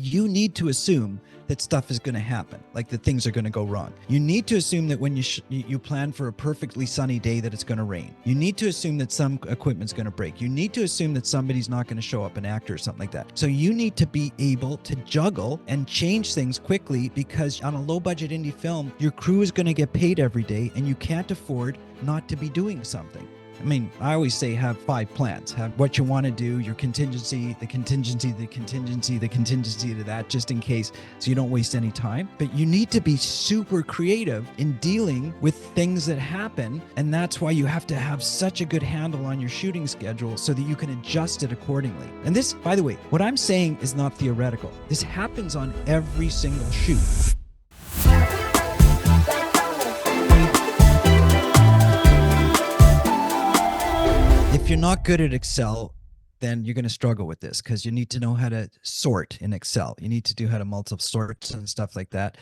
you need to assume that stuff is going to happen, like that things are going to go wrong. You need to assume that when you plan for a perfectly sunny day that it's going to rain. You need to assume that some equipment's going to break. You need to assume that somebody's not going to show up, an actor or something like that. So you need to be able to juggle and change things quickly, because on a low budget indie film, your crew is going to get paid every day and you can't afford not to be doing something. I mean, I always say have 5 plans. Have what you want to do, your contingency, the contingency, the contingency, the contingency to that, just in case, so you don't waste any time. But you need to be super creative in dealing with things that happen. And that's why you have to have such a good handle on your shooting schedule so that you can adjust it accordingly. And this, by the way, what I'm saying is not theoretical. This happens on every single shoot. If you're not good at Excel, then you're going to struggle with this, because you need to know how to sort in Excel. You need to do how to multiple sorts and stuff like that.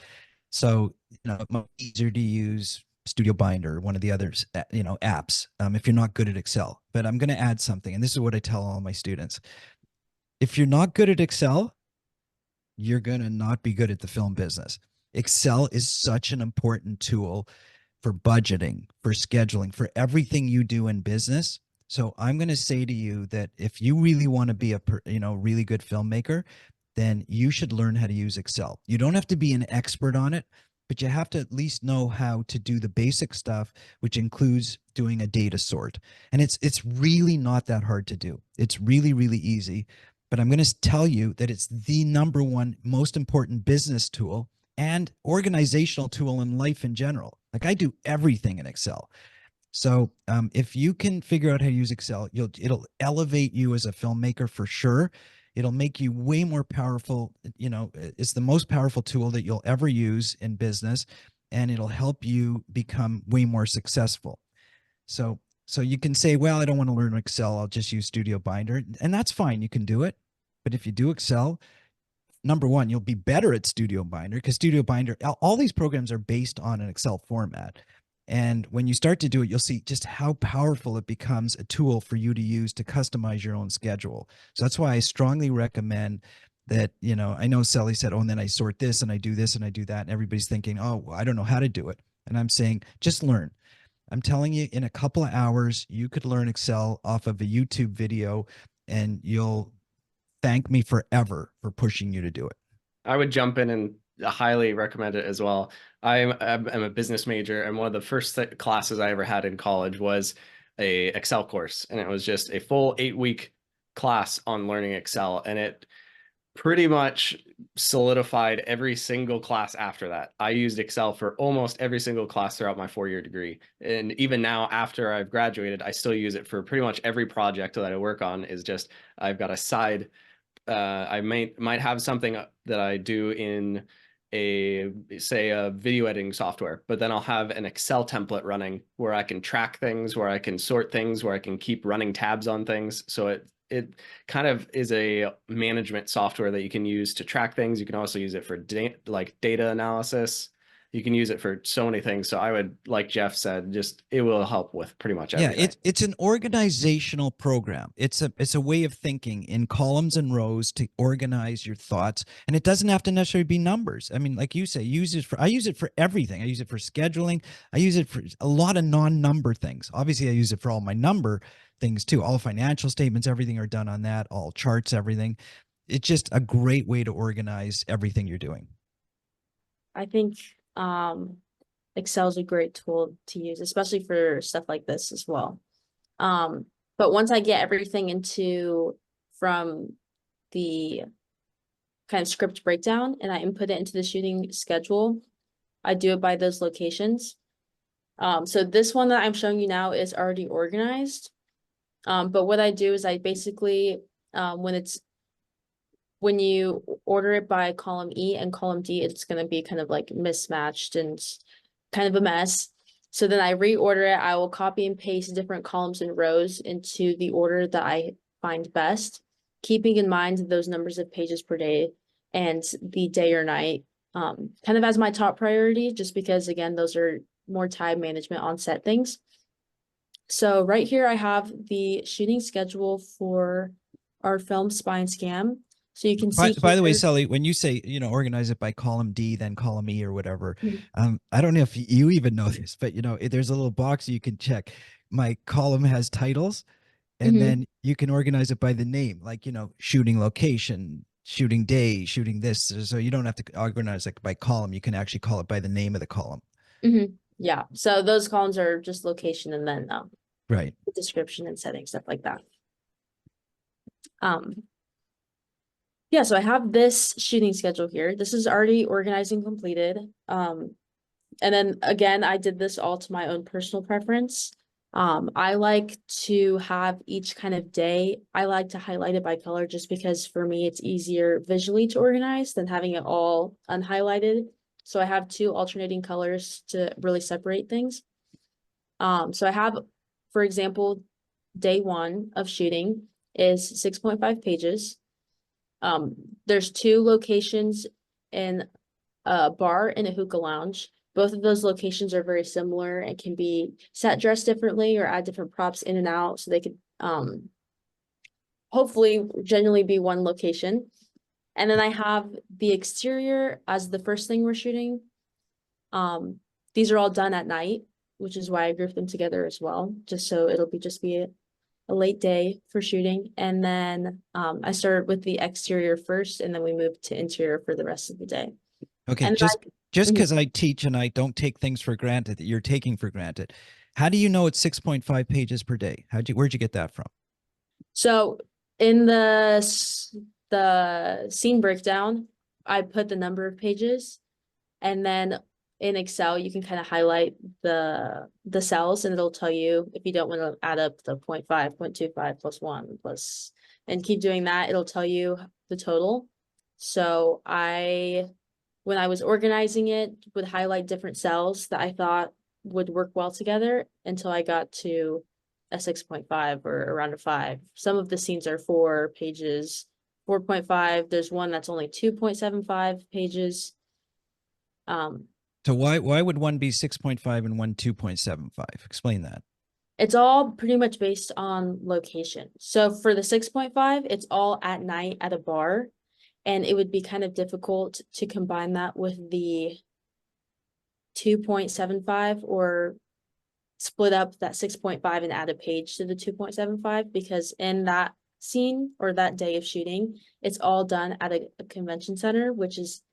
So, it's much easier to use Studio Binder, one of the others, apps, if you're not good at Excel. But I'm going to add something, and this is what I tell all my students. If you're not good at Excel, you're going to not be good at the film business. Excel is such an important tool for budgeting, for scheduling, for everything you do in business. So I'm going to say to you that if you really want to be a really good filmmaker, then you should learn how to use Excel. You don't have to be an expert on it, but you have to at least know how to do the basic stuff, which includes doing a data sort. And it's really not that hard to do. It's really, really easy. But I'm going to tell you that it's the number one most important business tool and organizational tool in life in general. Like, I do everything in Excel. So if you can figure out how to use Excel, it'll elevate you as a filmmaker for sure. It'll make you way more powerful. It's the most powerful tool that you'll ever use in business, and it'll help you become way more successful. So you can say, well, I don't want to learn Excel. I'll just use Studio Binder. And that's fine. You can do it. But if you do Excel, number one, you'll be better at Studio Binder, because Studio Binder, all these programs are based on an Excel format. And when you start to do it, you'll see just how powerful it becomes a tool for you to use to customize your own schedule. So that's why I strongly recommend that, I know Sally said, oh, and then I sort this and I do this and I do that. And everybody's thinking, oh, well, I don't know how to do it. And I'm saying, just learn. I'm telling you, in a couple of hours, you could learn Excel off of a YouTube video, and you'll thank me forever for pushing you to do it. I would jump in and highly recommend it as well. I'm a business major, and one of the first classes I ever had in college was a Excel course, and it was just a full 8-week class on learning Excel, and it pretty much solidified every single class after that. I used Excel for almost every single class throughout my 4-year degree, and even now after I've graduated, I still use it for pretty much every project that I work on. Is just I've got a side. I might have something that I do in a video editing software, but then I'll have an Excel template running where I can track things, where I can sort things, where I can keep running tabs on things. So it kind of is a management software that you can use to track things. You can also use it for data analysis. You can use it for so many things. So I would, like Jeff said, it will help with pretty much everything. Yeah, it's an organizational program. It's a way of thinking in columns and rows to organize your thoughts. And it doesn't have to necessarily be numbers. I mean, like you say, I use it for everything. I use it for scheduling. I use it for a lot of non-number things. Obviously, I use it for all my number things too. All financial statements, everything are done on that, all charts, everything. It's just a great way to organize everything you're doing. I think Excel is a great tool to use, especially for stuff like this as well. But once I get everything from the kind of script breakdown and I input it into the shooting schedule, I do it by those locations. So this one that I'm showing you now is already organized. But what I do is I basically, when you order it by column E and column D, it's going to be kind of like mismatched and kind of a mess. So then I reorder it. I will copy and paste different columns and rows into the order that I find best, keeping in mind those numbers of pages per day and the day or night, kind of as my top priority, just because, again, those are more time management on set things. So right here, I have the shooting schedule for our film Spy and Scam. So you can see By the way, here. Sally, when you say, you know, organize it by column D, then column E or whatever, Mhm. I don't know if you even know this, but you know, there's a little box you can check. My column has titles, and Mhm. then you can organize it by the name, like, you know, shooting location, shooting day, shooting this. So you don't have to organize it by column. You can actually call it by the name of the column. Yeah, so those columns are just location and then Right. description and setting, stuff like that. Yeah, so I have this shooting schedule here. This is already organized and completed. And then again, I did this all to my own personal preference. I like to have each kind of day, I like to highlight it by color just because for me it's easier visually to organize than having it all unhighlighted. So I have two alternating colors to really separate things. So I have, for example, day one of shooting is 6.5 pages. There's two locations in a bar and a hookah lounge. Both of those locations are very similar and can be set dressed differently or add different props in and out, so they could hopefully generally be one location. And then I have the exterior as the first thing we're shooting. These are all done at night, which is why I grouped them together as well, just so it'll be a late day for shooting. And then I started with the exterior first, and then we moved to interior for the rest of the day. Okay, And just Mhm. because I teach and I don't take things for granted that you're taking for granted, how do you know it's 6.5 pages per day? Where'd you get that from? So in the scene breakdown, I put the number of pages, and then in Excel you can kind of highlight the cells, and it'll tell you if you don't want to add up the 0.5, 0.25 plus 1 plus, and keep doing that, it'll tell you the total. So when I was organizing it, would highlight different cells that I thought would work well together until I got to a 6.5 or around a 5. Some of the scenes are 4 pages, 4.5. There's one that's only 2.75 pages. So why would one be 6.5 and one 2.75? Explain that. It's all pretty much based on location. So for the 6.5, it's all at night at a bar, and it would be kind of difficult to combine that with the 2.75 or split up that 6.5 and add a page to the 2.75, because in that scene or that day of shooting, it's all done at a convention center, which is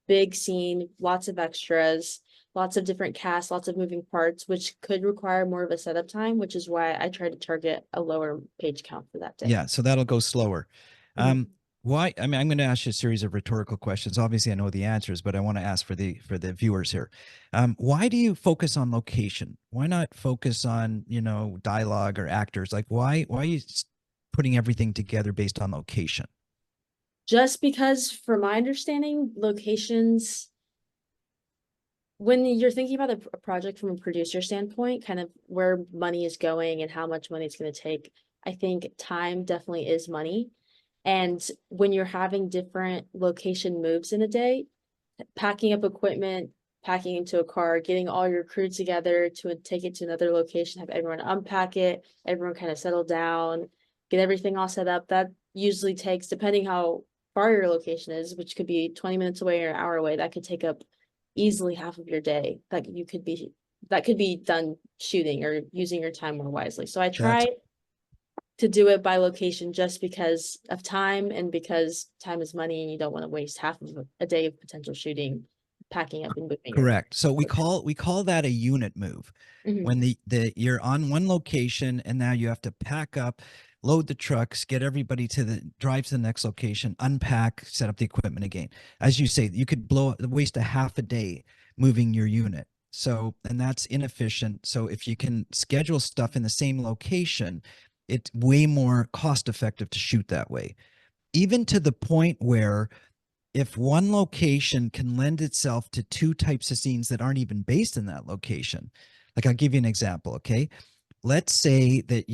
big scene, lots of extras, lots of different casts, lots of moving parts, which could require more of a setup time, which is why I try to target a lower page count for that day. Yeah, so that'll go slower. Mhm. Why? I mean, I'm going to ask you a series of rhetorical questions. Obviously, I know the answers, but I want to ask for the viewers here. Why do you focus on location? Why not focus on, you know, dialogue or actors? Like, why are you putting everything together based on location? Just because, from my understanding, locations, when you're thinking about a project from a producer standpoint, kind of where money is going and how much money it's going to take, I think time definitely is money. And when you're having different location moves in a day, packing up equipment, packing into a car, getting all your crew together to take it to another location, have everyone unpack it, everyone kind of settle down, get everything all set up. That usually takes, depending how far your location is, which could be 20 minutes away or an hour away, that could take up easily half of your day. That could be done shooting or using your time more wisely. So I That's try to do it by location just because of time, and because time is money and you don't want to waste half of a day of potential shooting packing up and moving your correct. So we call that a unit move. Mhm. When the you're on one location and now you have to pack up, load the trucks, get everybody to drive to the next location, unpack, set up the equipment again. As you say, you could waste a half a day moving your unit. So, and that's inefficient. So if you can schedule stuff in the same location, it's way more cost effective to shoot that way. Even to the point where if one location can lend itself to two types of scenes that aren't even based in that location. Like, I'll give you an example. Okay, let's say that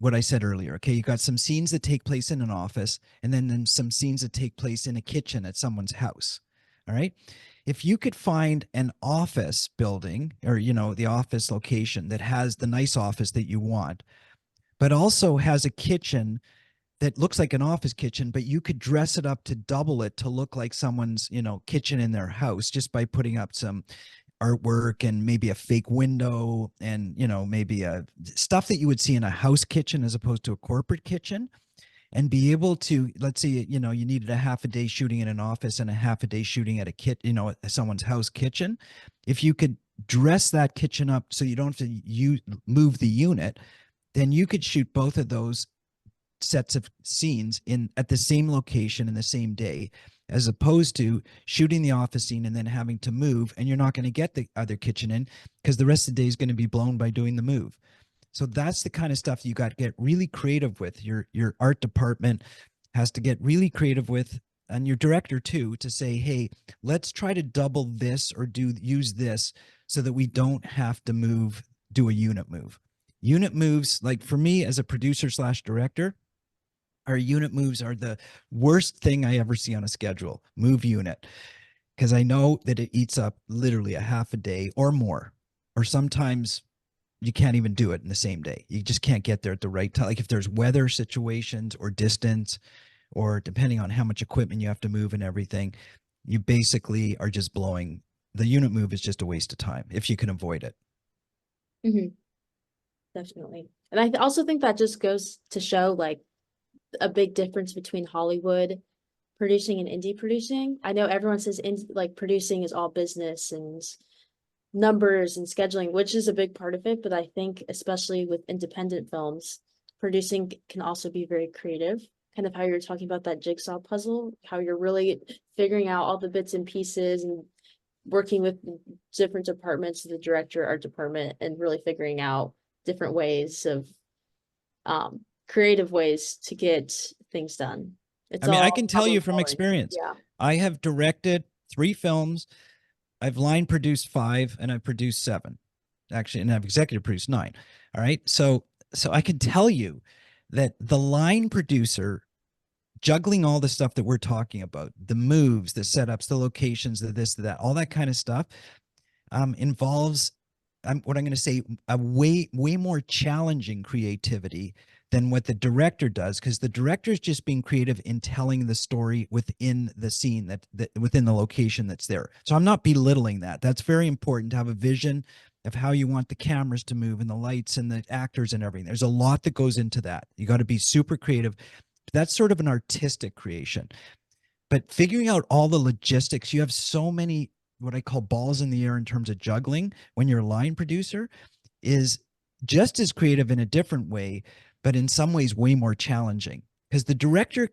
what I said earlier. Okay, you got some scenes that take place in an office, and then some scenes that take place in a kitchen at someone's house. All right, if you could find an office building, or, you know, the office location that has the nice office that you want, but also has a kitchen that looks like an office kitchen, but you could dress it up to double it to look like someone's, kitchen in their house just by putting up some artwork and maybe a fake window and, maybe a stuff that you would see in a house kitchen as opposed to a corporate kitchen. And be able to, let's say, you needed a half a day shooting in an office and a half a day shooting at someone's house kitchen. If you could dress that kitchen up so you don't have to move the unit, then you could shoot both of those sets of scenes at the same location in the same day, as opposed to shooting the office scene and then having to move, and you're not going to get the other kitchen in because the rest of the day is going to be blown by doing the move. So that's the kind of stuff you got to get really creative with. Your art department has to get really creative with, and your director too, to say, hey, let's try to double this or use this so that we don't have to do a unit move. Unit moves, like for me as a producer / director, our unit moves are the worst thing I ever see on a schedule, move unit, because I know that it eats up literally a half a day or more, or sometimes you can't even do it in the same day. You just can't get there at the right time. Like if there's weather situations or distance, or depending on how much equipment you have to move and everything, you basically are just blowing. The unit move is just a waste of time if you can avoid it. Mm-hmm. Definitely. And I also think that just goes to show like a big difference between Hollywood producing and indie producing. I know everyone says like producing is all business and numbers and scheduling, which is a big part of it. But I think especially with independent films, producing can also be very creative. Kind of how you're talking about that jigsaw puzzle, how you're really figuring out all the bits and pieces and working with different departments, the director, art department, and really figuring out different ways of creative ways to get things done. I can tell you from experience. Yeah. I have directed 3 films. I've line produced 5 and I've produced 7, actually, and I've executive produced 9. All right. So I can tell you that the line producer juggling all the stuff that we're talking about, the moves, the setups, the locations, the this, the that, all that kind of stuff, involves what I'm going to say a way more challenging creativity than what the director does, because the director is just being creative in telling the story within the scene that within the location that's there. So I'm not belittling that. That's very important to have a vision of how you want the cameras to move and the lights and the actors and everything. There's a lot that goes into that. You got to be super creative. That's sort of an artistic creation. But figuring out all the logistics, you have so many what I call balls in the air in terms of juggling when you're a line producer, is just as creative in a different way, but in some ways way more challenging, because the director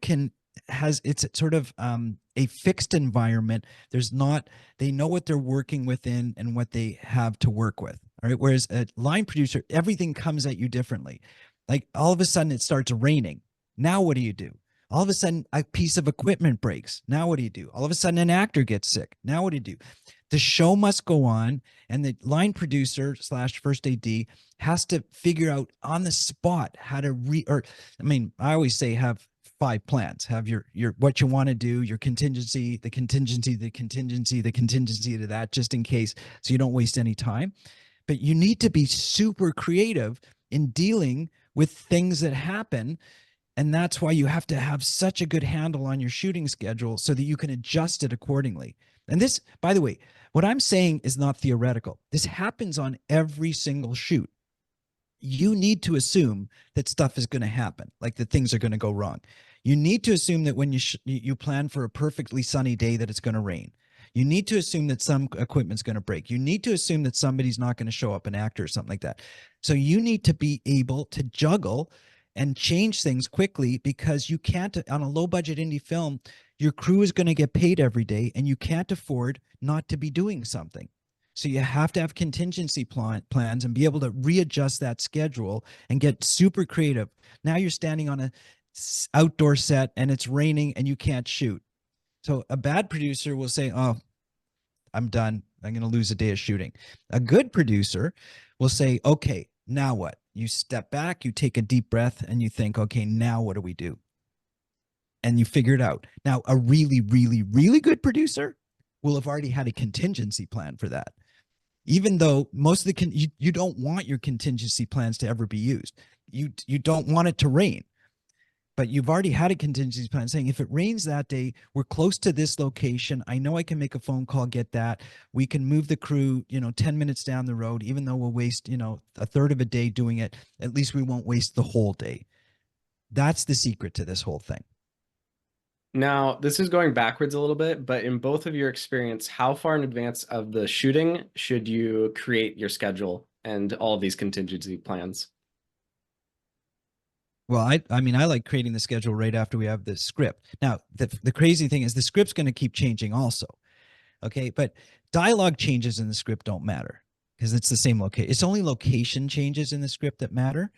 it's sort of a fixed environment. They know what they're working within and what they have to work with. All right. Whereas a line producer, everything comes at you differently. Like all of a sudden it starts raining. Now what do you do? All of a sudden, a piece of equipment breaks. Now what do you do? All of a sudden, an actor gets sick. Now what do you do? The show must go on, and the line producer / first AD has to figure out on the spot how to I always say have 5 plans. Have your what you want to do, your contingency, the contingency to that, just in case, so you don't waste any time. But you need to be super creative in dealing with things that happen. And that's why you have to have such a good handle on your shooting schedule so that you can adjust it accordingly. And this, by the way, what I'm saying is not theoretical. This happens on every single shoot. You need to assume that stuff is going to happen, like that things are going to go wrong. You need to assume that when you plan for a perfectly sunny day that it's going to rain. You need to assume that some equipment's going to break. You need to assume that somebody's not going to show up, an actor or something like that. So you need to be able to juggle and change things quickly, because you can't, on a low budget indie film, your crew is going to get paid every day and you can't afford not to be doing something. So you have to have contingency plans and be able to readjust that schedule and get super creative. Now you're standing on a outdoor set and it's raining and you can't shoot. So a bad producer will say, oh, I'm done. I'm going to lose a day of shooting. A good producer will say, okay, now what? You step back, you take a deep breath, and you think, okay, now what do we do? And you figure it out. Now, a really, really, really good producer will have already had a contingency plan for that. Even though most of you don't want your contingency plans to ever be used. You don't want it to rain. but you've already had a contingency plan saying, if it rains that day, we're close to this location. I know I can make a phone call, get that. We can move the crew, 10 minutes down the road, even though we'll waste, a third of a day doing it. At least we won't waste the whole day. That's the secret to this whole thing. Now, this is going backwards a little bit, but in both of your experience, how far in advance of the shooting should you create your schedule and all of these contingency plans? Well, I mean, I like creating the schedule right after we have the script. Now, the crazy thing is the script's going to keep changing also. Okay. But dialogue changes in the script don't matter because it's the same location. It's only location changes in the script that matter.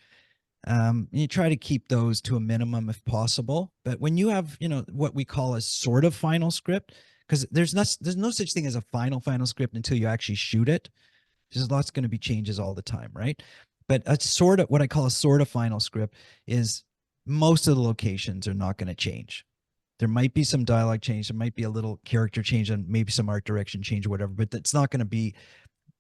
You try to keep those to a minimum if possible. But when you have, what we call a sort of final script, because there's no such thing as a final script until you actually shoot it. There's lots going to be changes all the time, right? But a sort of, what I call a sort of final script is most of the locations are not going to change. There might be some dialogue change. There might be a little character change and maybe some art direction change or whatever, but it's not going to be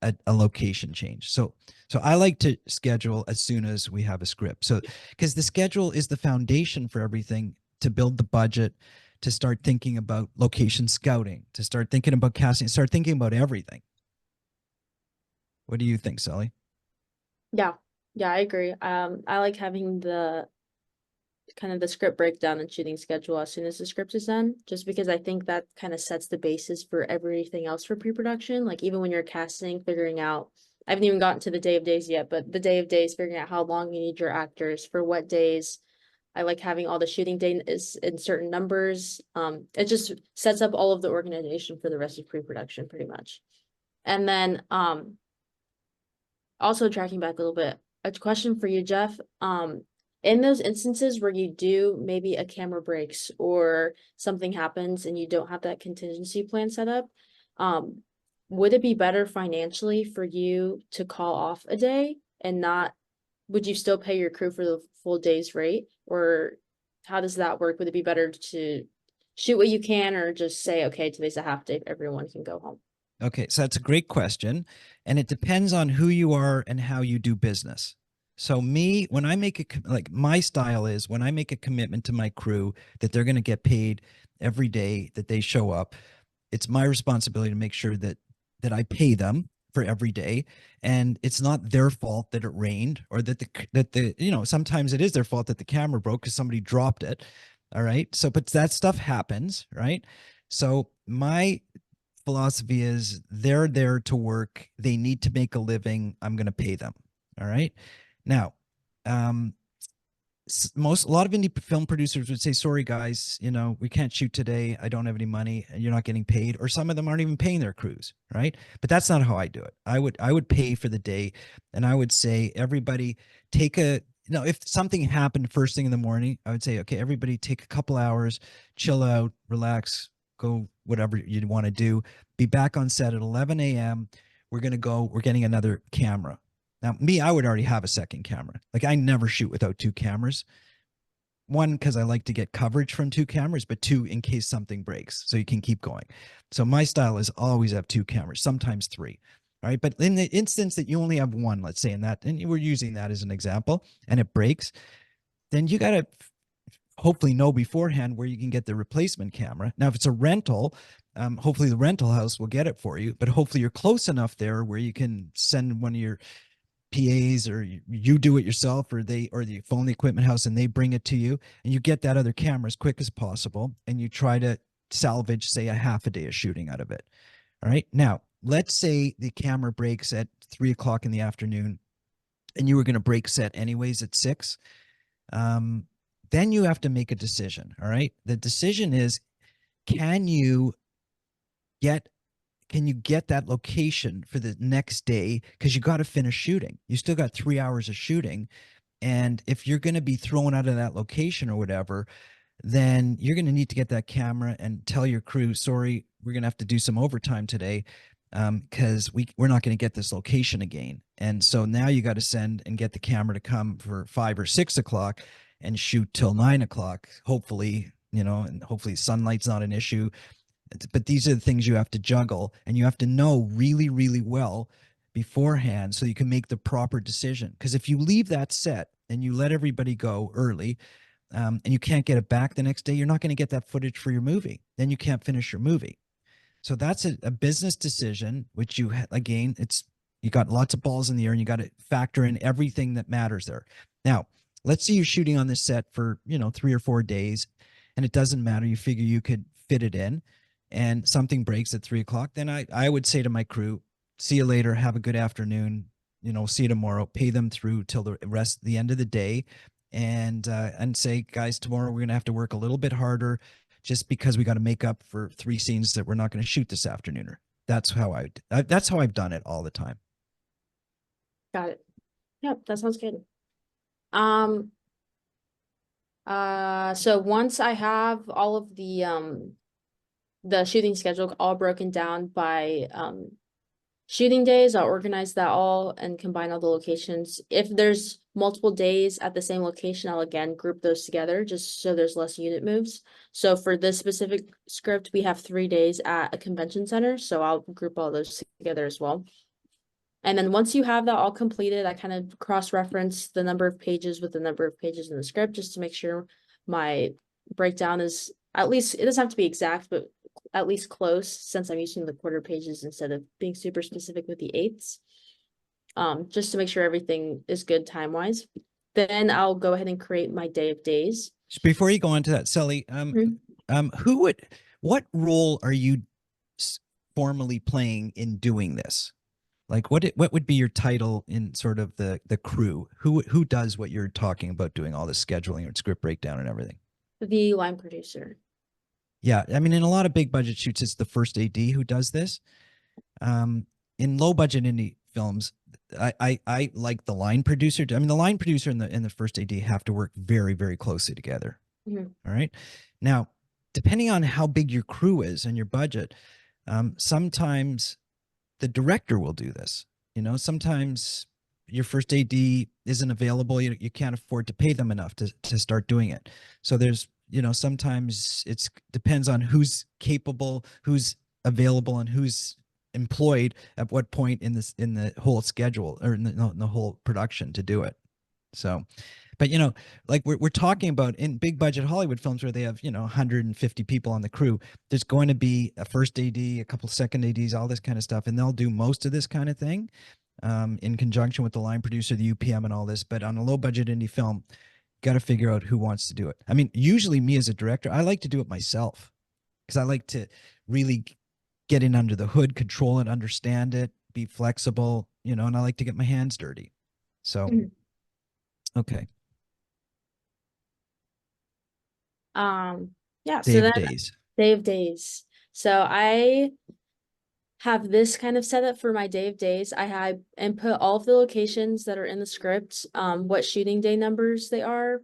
a location change. So I like to schedule as soon as we have a script. So, because the schedule is the foundation for everything, to build the budget, to start thinking about location scouting, to start thinking about casting, start thinking about everything. What do you think, Sally? Yeah, I agree. I like having the kind of the script breakdown and shooting schedule as soon as the script is done, just because I think that kind of sets the basis for everything else for pre-production. Like even when you're casting, figuring out, I haven't even gotten to the day of days yet, but the day of days, figuring out how long you need your actors for what days. I like having all the shooting days in certain numbers. It just sets up all of the organization for the rest of pre-production pretty much. And then also tracking back a little bit, a question for you, Jeff. In those instances where you do maybe a camera breaks or something happens and you don't have that contingency plan set up, would it be better financially for you to call off a day and not, would you still pay your crew for the full day's rate? Or how does that work? Would it be better to shoot what you can or just say, okay, today's a half day, everyone can go home? Okay, so that's a great question. And it depends on who you are and how you do business. So me, when I make my style is when I make a commitment to my crew that they're going to get paid every day that they show up, it's my responsibility to make sure that I pay them for every day. And it's not their fault that it rained or that sometimes it is their fault that the camera broke because somebody dropped it. All right. So, but that stuff happens, right? So my philosophy is they're there to work. They need to make a living. I'm going to pay them. All right. Now, a lot of indie film producers would say, sorry, guys, we can't shoot today. I don't have any money and you're not getting paid. Or some of them aren't even paying their crews. Right. But that's not how I do it. I would pay for the day. And I would say, everybody if something happened first thing in the morning, I would say, okay, everybody take a couple hours, chill out, relax, go whatever you want to do, be back on set at 11 a.m. We're getting another camera. Now, me, I would already have a second camera. Like I never shoot without two cameras. One, because I like to get coverage from two cameras, but two, in case something breaks, so you can keep going. So my style is always have two cameras, sometimes three. All right. But in the instance that you only have one, let's say, and we're using that as an example, and it breaks, then you got to hopefully know beforehand where you can get the replacement camera. Now, if it's a rental, hopefully the rental house will get it for you, but hopefully you're close enough there where you can send one of your PAs or you do it yourself or the phone the equipment house and they bring it to you and you get that other camera as quick as possible and you try to salvage, say, a half a day of shooting out of it. All right. Now, let's say the camera breaks at 3 o'clock in the afternoon and you were going to break set anyways at 6. Then you have to make a decision. All right. The decision is, can you get that location for the next day? Because you got to finish shooting. You still got 3 hours of shooting. And if you're going to be thrown out of that location or whatever, then you're going to need to get that camera and tell your crew, sorry, we're going to have to do some overtime today because we're not going to get this location again. And so now you got to send and get the camera to come for 5 or 6 o'clock and shoot till 9 o'clock, hopefully, and hopefully sunlight's not an issue. But these are the things you have to juggle and you have to know really, really well beforehand so you can make the proper decision. Because if you leave that set and you let everybody go early, and you can't get it back the next day, you're not going to get that footage for your movie. Then you can't finish your movie. So that's a business decision, which again, you got lots of balls in the air and you got to factor in everything that matters there. Now, let's say you're shooting on this set for, 3 or 4 days and it doesn't matter. You figure you could fit it in and something breaks at 3 o'clock. Then I would say to my crew, see you later. Have a good afternoon. See you tomorrow, pay them through till the end of the day. And say, guys, tomorrow we're going to have to work a little bit harder just because we got to make up for 3 scenes that we're not going to shoot this afternoon. That's how I've done it all the time. Got it. Yep, that sounds good. So once I have all of the shooting schedule all broken down by shooting days, I'll organize that all and combine all the locations. If there's multiple days at the same location, I'll again group those together just so there's less unit moves. So for this specific script, we have 3 days at a convention center, so I'll group all those together as well. And then once you have that all completed, I kind of cross-reference the number of pages with the number of pages in the script just to make sure my breakdown is at least, it doesn't have to be exact, but at least close, since I'm using the quarter pages instead of being super specific with the eighths. Just to make sure everything is good time-wise. Then I'll go ahead and create my day of days. Before you go on to that, Sally, what role are you formally playing in doing this? Like what would be your title in sort of the crew? Who does what you're talking about, doing all this scheduling and script breakdown and everything? The line producer. Yeah, I mean, in a lot of big budget shoots, it's the first AD who does this. In low budget indie films, I like the line producer. I mean, the line producer and the first AD have to work very, very closely together. Mm-hmm. All right. Now, depending on how big your crew is and your budget, sometimes the director will do this. Sometimes your first AD isn't available. You can't afford to pay them enough to start doing it. So there's, sometimes it depends on who's capable, who's available, and who's employed at what point in the whole schedule or in the whole production to do it. So, but like we're talking about in big budget Hollywood films where they have 150 people on the crew, there's going to be a first AD, a couple second ADs, all this kind of stuff, and they'll do most of this kind of thing in conjunction with the line producer, the UPM, and all this. But on a low budget indie film, got to figure out who wants to do it. I mean, usually me as a director, I like to do it myself because I like to really get in under the hood, control it, understand it, be flexible, and I like to get my hands dirty. So, okay. Yeah, Day of days. Day of days. So I have this kind of setup for my day of days. I have input all of the locations that are in the script, what shooting day numbers they are,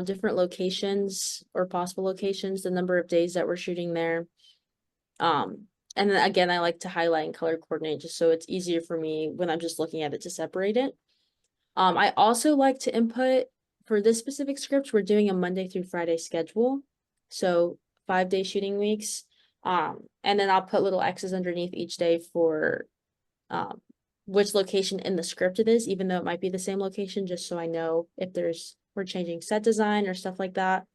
different locations or possible locations, the number of days that we're shooting there. And then again, I like to highlight and color coordinate just so it's easier for me when I'm just looking at it to separate it. I also like to input for this specific script, we're doing a Monday through Friday schedule. So 5-day shooting weeks. And then I'll put little X's underneath each day for which location in the script it is, even though it might be the same location, just so I know if we're changing set design or stuff like that,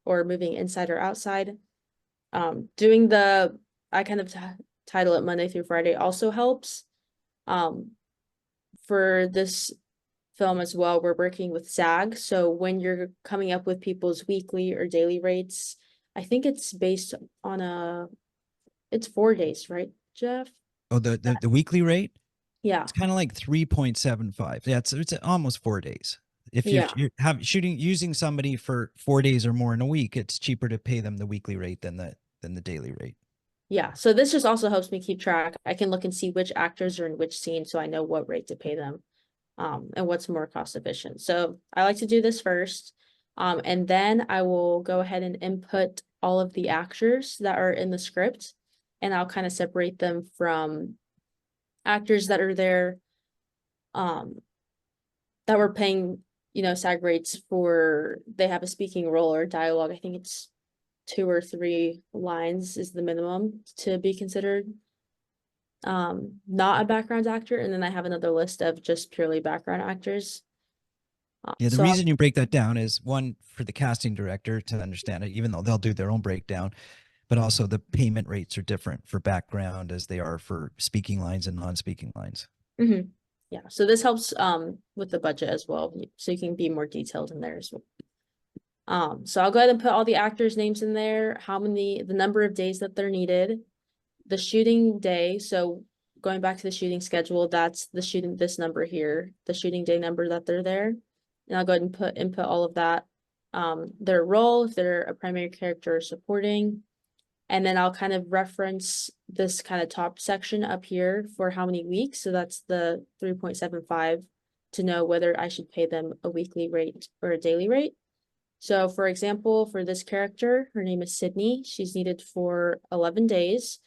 or moving inside or outside. I kind of title it Monday through Friday also helps. For this film as well, we're working with SAG. So when you're coming up with people's weekly or daily rates, I think it's based on it's 4 days, right, Jeff? Oh, the weekly rate? Yeah. It's kind of like 3.75. Yeah, it's almost 4 days. If you're using somebody for 4 days or more in a week, it's cheaper to pay them the weekly rate than the daily rate. Yeah. So this just also helps me keep track. I can look and see which actors are in which scene, so I know what rate to pay them, and what's more cost efficient. So I like to do this first. And then I will go ahead and input all of the actors that are in the script, and I'll kind of separate them from actors that are there, that we're paying, SAG rates for, they have a speaking role or dialogue. I think it's 2 or 3 lines is the minimum to be considered not a background actor. And then I have another list of just purely background actors. Yeah, the So I'll- reason you break that down is one, for the casting director to understand it, even though they'll do their own breakdown, but also the payment rates are different for background as they are for speaking lines and non-speaking lines. Mhm. Yeah, so this helps with the budget as well, so you can be more detailed in there as well. So I'll go ahead and put all the actors' names in there, the number of days that they're needed, the shooting day. So going back to the shooting schedule, that's this number here, the shooting day number that they're there. And I'll go ahead and input all of that. Their role, if they're a primary character or supporting. And then I'll kind of reference this kind of top section up here for how many weeks. So that's the 3.75 to know whether I should pay them a weekly rate or a daily rate. So for example, for this character, her name is Sydney. She's needed for 11 days.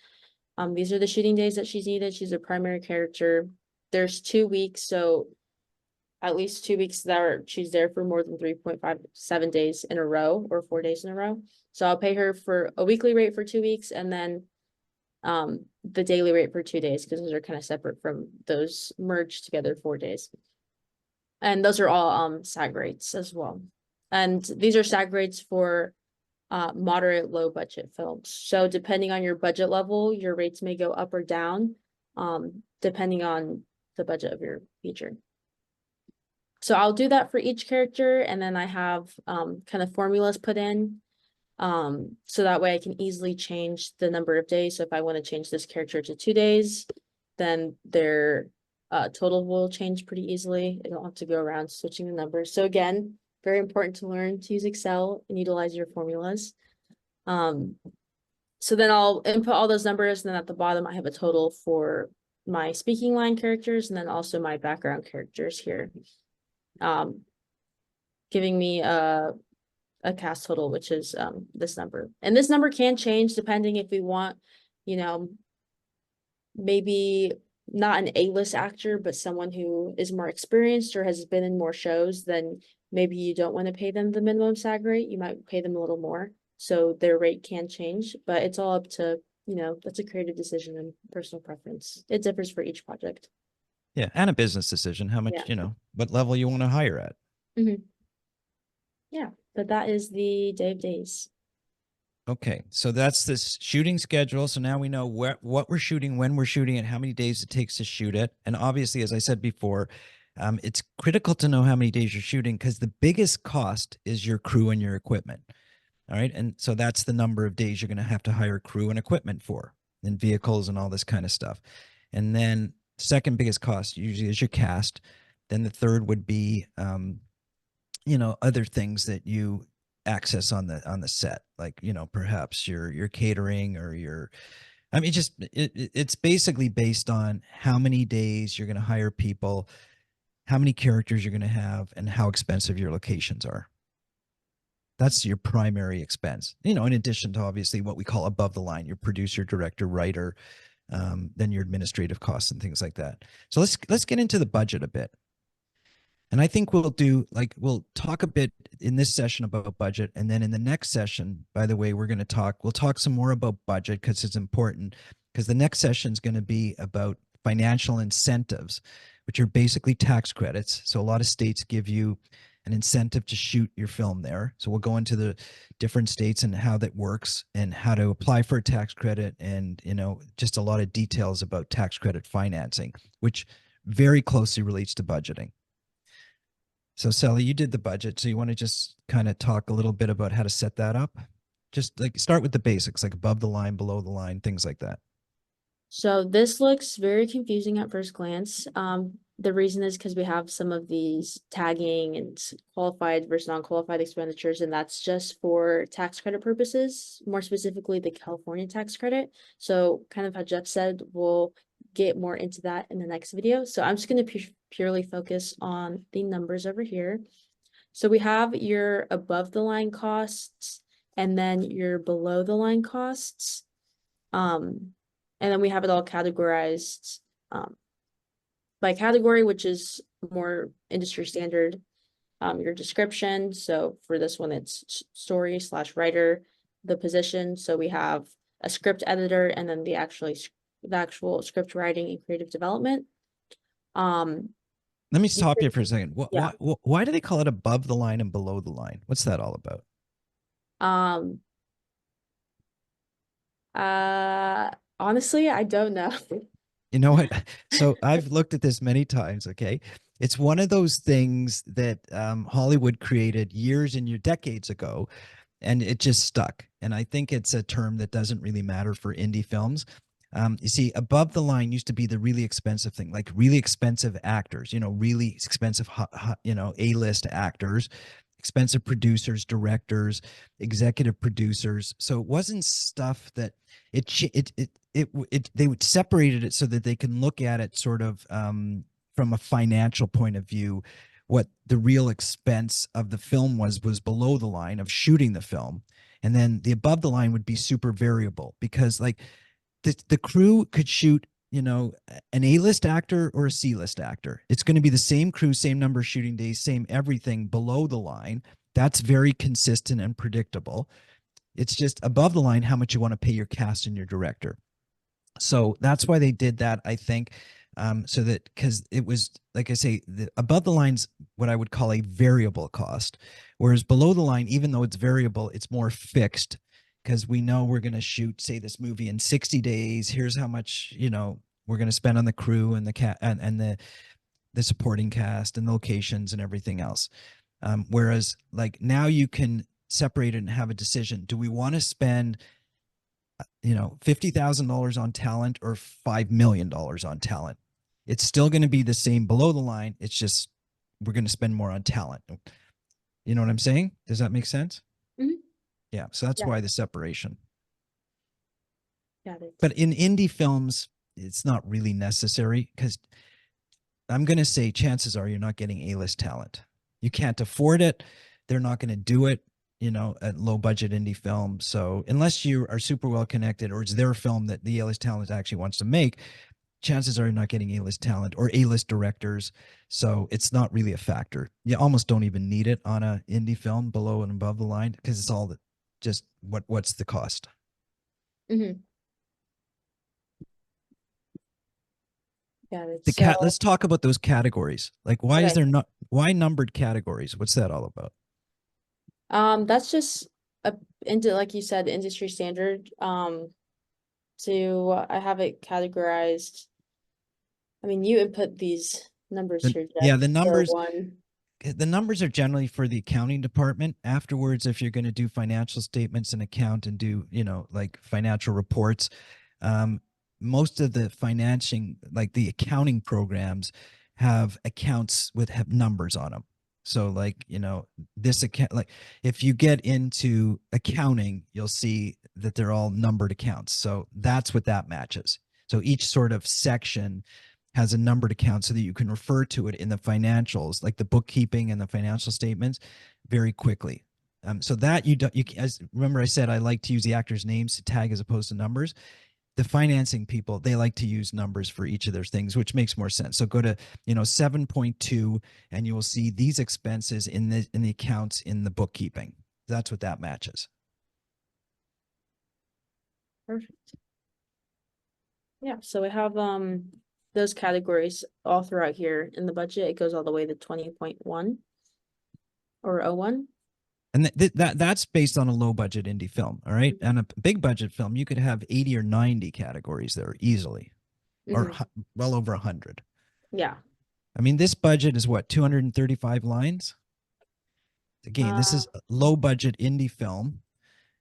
These are the shooting days that she's needed. She's a primary character. There's 2 weeks, so at least 2 weeks that she's there for more than 3.57 days in a row or 4 days in a row. So I'll pay her for a weekly rate for 2 weeks and then the daily rate for 2 days, because those are kind of separate from those merged together 4 days. And those are all SAG rates as well. And these are SAG rates for moderate low budget films. So depending on your budget level, your rates may go up or down, depending on the budget of your feature. So I'll do that for each character, and then I have kind of formulas put in, so that way I can easily change the number of days. So if I want to change this character to 2 days, then their total will change pretty easily. I don't have to go around switching the numbers. So again, very important to learn to use Excel and utilize your formulas. So then I'll input all those numbers, and then at the bottom I have a total for my speaking line characters and then also my background characters here. Giving me a cast total, which is this number. And this number can change depending if we want, you know, maybe not an A-list actor, but someone who is more experienced or has been in more shows, then maybe you don't want to pay them the minimum SAG rate. You might pay them a little more. So their rate can change, but it's all up to, you know, that's a creative decision and personal preference. It differs for each project. Yeah, and a business decision, how much, Yeah. you know, what level you want to hire at. Yeah, but that is the day of days. Okay, so that's this shooting schedule. So now we know what we're shooting, when we're shooting it, how many days it takes to shoot it. And obviously, as I said before, it's critical to know how many days you're shooting, because the biggest cost is your crew and your equipment. All right, and so that's the number of days you're going to have to hire crew and equipment for, and vehicles and all this kind of stuff. And then second biggest cost usually is your cast. Then the third would be, you know, other things that you access on the set, like, you know, perhaps your catering or your, I mean, just it's basically based on how many days you're going to hire people, how many characters you're going to have, and how expensive your locations are. That's your primary expense, you know, in addition to obviously what we call above the line, your producer, director, writer, then your administrative costs and things like that. So let's get into the budget a bit. And I think we'll talk a bit in this session about budget. And then in the next session, by the way, we'll talk some more about budget, because it's important, because the next session is going to be about financial incentives, which are basically tax credits. So a lot of states give you an incentive to shoot your film there. So we'll go into the different states and how that works and how to apply for a tax credit, and, you know, just a lot of details about tax credit financing, which very closely relates to budgeting. So Sally, you did the budget. So you want to just kind of talk a little bit about how to set that up? Just like start with the basics, like above the line, below the line, things like that. So this looks very confusing at first glance. The reason is because we have some of these tagging and qualified versus non-qualified expenditures, and that's just for tax credit purposes, more specifically the California tax credit. So kind of how Jeff said, we'll get more into that in the next video. So I'm just going to purely focus on the numbers over here. So we have your above the line costs and then your below the line costs. And then we have it all categorized by category, which is more industry standard. Your description. So for this one, it's story / writer, the position. So we have a script editor and then the actual script writing and creative development. Let me stop you for a second. Yeah. Why do they call it above the line and below the line? What's that all about? Um, Honestly, I don't know. You know what? So I've looked at this many times. Okay, it's one of those things that Hollywood created years and years, decades ago, and it just stuck. And I think it's a term that doesn't really matter for indie films. You see, above the line used to be the really expensive thing, like really expensive actors. You know, really expensive, A-list actors, expensive producers, directors, executive producers. So it wasn't stuff that they would separated it so that they can look at it sort of from a financial point of view. What the real expense of the film was below the line of shooting the film, and then the above the line would be super variable because like the crew could shoot, you know, an A-list actor or a C-list actor. It's going to be the same crew, same number of shooting days, same everything below the line. That's very consistent and predictable. It's just above the line how much you want to pay your cast and your director. So that's why they did that, I think. So that because it was like I say, above the line's what I would call a variable cost, whereas below the line, even though it's variable, it's more fixed because we know we're going to shoot, say, this movie in 60 days. Here's how much, you know, we're going to spend on the crew and the and the supporting cast and the locations and everything else. Whereas like now you can separate it and have a decision. Do we want to spend $50,000 on talent or $5 million on talent? It's still going to be the same below the line. It's just we're going to spend more on talent. You know what I'm saying? Does that make sense? Mhm. Yeah. So that's Yeah. why the separation. Got it. But in indie films, it's not really necessary because I'm going to say chances are you're not getting A-list talent. You can't afford it. They're not going to do it, you know, at low budget indie film. So unless you are super well connected or it's their film that the A-list talent actually wants to make, chances are you're not getting A-list talent or A-list directors. So it's not really a factor. You almost don't even need it on a indie film below and above the line because it's all just what's the cost. Mm-hmm. Got it. Let's talk about those categories. Like why is Okay. there not why numbered categories? What's that all about? That's just into, like you said, industry standard. I have it categorized. I mean, you input these numbers here, Jeff. Yeah, the numbers are generally for the accounting department. Afterwards, if you're going to do financial statements and account and do, you know, like financial reports, most of the financing, like the accounting programs, have accounts with have numbers on them. So like, you know, this account, like if you get into accounting, you'll see that they're all numbered accounts. So that's what that matches. So each sort of section has a numbered account so that you can refer to it in the financials, like the bookkeeping and the financial statements, very quickly. So that as remember I said I like to use the actors' names to tag as opposed to numbers. The financing people, they like to use numbers for each of their things, which makes more sense. So go to 7.2 and you will see these expenses in the accounts in the bookkeeping. That's what that matches. Perfect. Yeah, so we have those categories all throughout here in the budget. It goes all the way to 20.1 or 01. And that's based on a low budget indie film. All right. And a big budget film, you could have 80 or 90 categories there easily, or well over 100. Yeah. I mean, this budget is what, 235 lines? Again, this is a low budget indie film.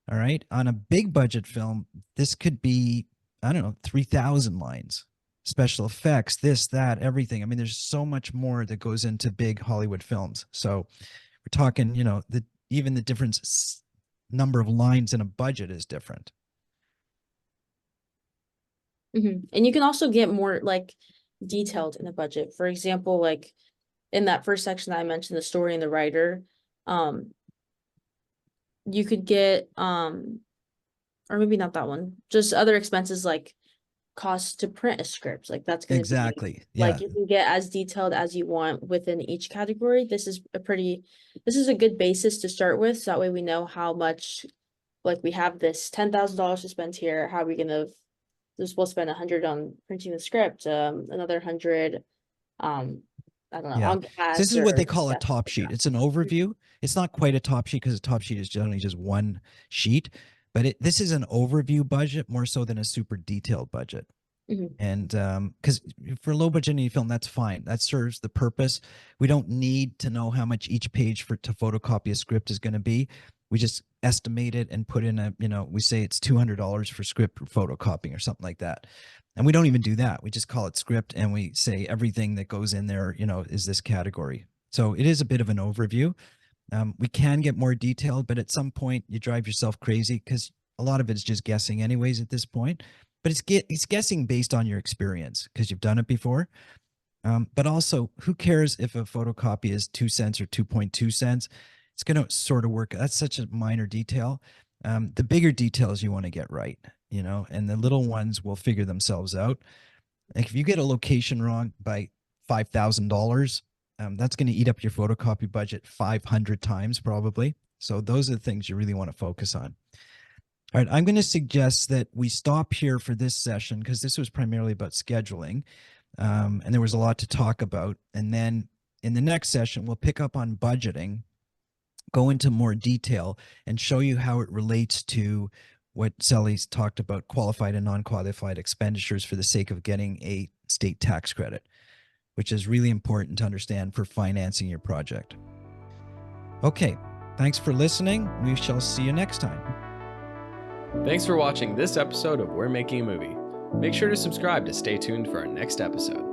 All right. On a big budget film, this could be, I don't know, 3,000 lines, special effects, this, that, everything. I mean, there's so much more that goes into big Hollywood films. So we're talking, you know, even the difference number of lines in a budget is different. And you can also get more like detailed in the budget. For example, like in that first section that I mentioned, the story and the writer, you could get or maybe not that one, just other expenses like costs to print a script. Like that's going to Exactly. be like Yeah. you can get as detailed as you want within each category. This is a good basis to start with. So that way we know how much, like we have this $10,000 to spend here. How are we gonna we'll spend 100 on printing the script, another 100 I don't know, Yeah. on gas. So this is what or they call a stuff top like sheet. that. It's an overview. It's not quite a top sheet because a top sheet is generally just one sheet, but this is an overview budget more so than a super detailed budget. Mhm. And because for low budget indie film, that's fine. That serves the purpose. We don't need to know how much each page to photocopy a script is going to be. We just estimate it and put in we say it's $200 for script photocopying or something like that. And we don't even do that. We just call it script and we say everything that goes in there, is this category. So it is a bit of an overview. We can get more detailed, but at some point you drive yourself crazy because a lot of it's just guessing anyways at this point. But it's guessing based on your experience because you've done it before. But also, who cares if a photocopy is 2 cents or 2.2 cents? It's going to sort of work. That's such a minor detail. The bigger details you want to get right, and the little ones will figure themselves out. Like if you get a location wrong by $5,000, that's going to eat up your photocopy budget 500 times probably. So those are the things you really want to focus on. All right, I'm going to suggest that we stop here for this session because this was primarily about scheduling, and there was a lot to talk about. And then in the next session, we'll pick up on budgeting, go into more detail, and show you how it relates to what Sally's talked about, qualified and non-qualified expenditures for the sake of getting a state tax credit, which is really important to understand for financing your project. Okay, thanks for listening. We shall see you next time. Thanks for watching this episode of We're Making a Movie. Make sure to subscribe to stay tuned for our next episode.